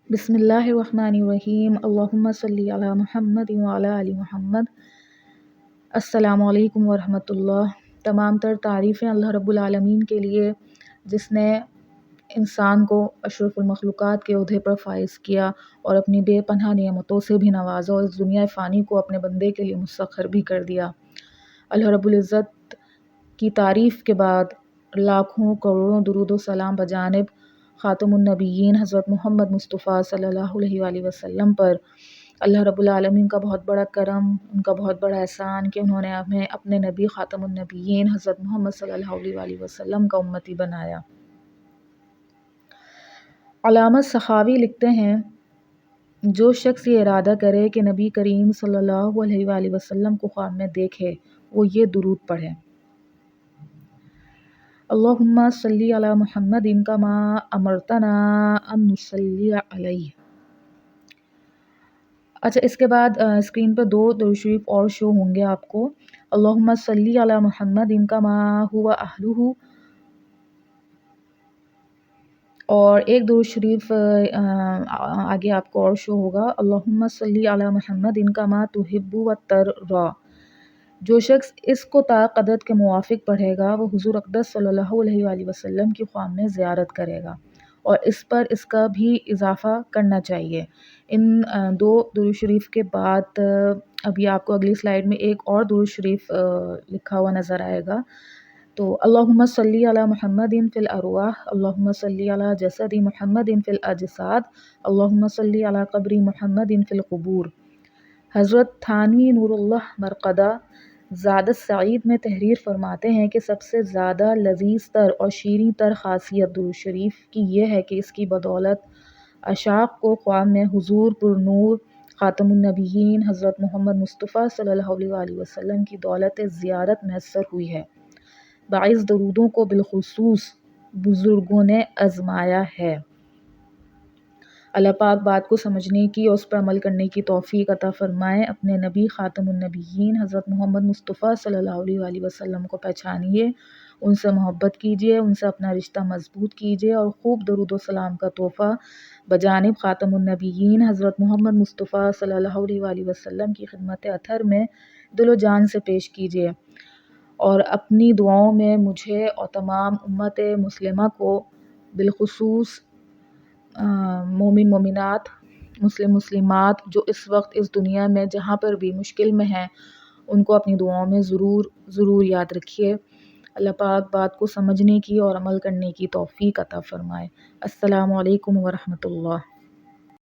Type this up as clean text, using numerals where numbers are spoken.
بسم اللہ الرحمن الرحیم، اللہم صلی علی محمد وعلی آل محمد۔ السلام علیکم ورحمۃ اللہ۔ تمام تر تعریفیں اللہ رب العالمین کے لیے، جس نے انسان کو اشرف المخلوقات کے عہدے پر فائز کیا اور اپنی بے پناہ نعمتوں سے بھی نوازا اور اس دنیا فانی کو اپنے بندے کے لیے مسخر بھی کر دیا۔ اللہ رب العزت کی تعریف کے بعد لاکھوں کروڑوں درود و سلام بجانب خاتم النبیین حضرت محمد مصطفیٰ صلی اللہ علیہ وآلہ وسلم پر۔ اللہ رب العالمین کا بہت بڑا کرم، ان کا بہت بڑا احسان کہ انہوں نے ہمیں اپنے نبی خاتم النبیین حضرت محمد صلی اللہ علیہ وآلہ وسلم کا امتی بنایا۔ علامہ سخاوی لکھتے ہیں، جو شخص یہ ارادہ کرے کہ نبی کریم صلی اللہ علیہ وآلہ وسلم کو خواب میں دیکھے، وہ یہ درود پڑھے: اللہم صلی علی محمد کما امرتنا ان نصلی علیہ۔ اچھا، اس کے بعد اسکرین پہ دو درود شریف اور شو ہوں گے آپ کو۔ اللہم صلی علی محمد کما هو اہلہ، اور ایک درود شریف آگے آپ کو اور شو ہوگا: اللہم صلی علی محمد کما تحب وترضی۔ جو شخص اس کو تا قدرت کے موافق پڑھے گا، وہ حضور اقدس صلی اللہ علیہ وآلہ وسلم کی خواب میں زیارت کرے گا، اور اس پر اس کا بھی اضافہ کرنا چاہیے۔ ان دو درود شریف کے بعد ابھی آپ کو اگلی سلائیڈ میں ایک اور درود شریف لکھا ہوا نظر آئے گا۔ تو اللہم صلی علی محمد فی الارواح، اللہم صلی علی جسد محمد فی الاجساد، اللہم صلی علی قبر محمد فی القبور۔ حضرت تھانوی نور اللہ مرقدہ زاد السعید میں تحریر فرماتے ہیں کہ سب سے زیادہ لذیذ تر اور شیریں تر خاصیت درود شریف کی یہ ہے کہ اس کی بدولت عشاق کو خواب میں حضور پر نور خاتم النبیین حضرت محمد مصطفیٰ صلی اللہ علیہ وآلہ وسلم کی دولت زیارت میسر ہوئی ہے۔ باعث درودوں کو بالخصوص بزرگوں نے آزمایا ہے۔ اللہ پاک بات کو سمجھنے کی اور اس پر عمل کرنے کی توفیق عطا فرمائے۔ اپنے نبی خاتم النبیین حضرت محمد مصطفیٰ صلی اللہ علیہ وآلہ وسلم کو پہچانیے، ان سے محبت کیجیے، ان سے اپنا رشتہ مضبوط کیجیے، اور خوب درود و سلام کا تحفہ بجانب خاتم النبیین حضرت محمد مصطفیٰ صلی اللہ علیہ وآلہ وسلم کی خدمت اطہر میں دل و جان سے پیش کیجیے، اور اپنی دعاؤں میں مجھے اور تمام امت مسلمہ کو، بالخصوص مومن مومنات، مسلم مسلمات جو اس وقت اس دنیا میں جہاں پر بھی مشکل میں ہیں، ان کو اپنی دعاؤں میں ضرور ضرور یاد رکھیے۔ اللہ پاک بات کو سمجھنے کی اور عمل کرنے کی توفیق عطا فرمائے۔ السلام علیکم ورحمۃ اللہ۔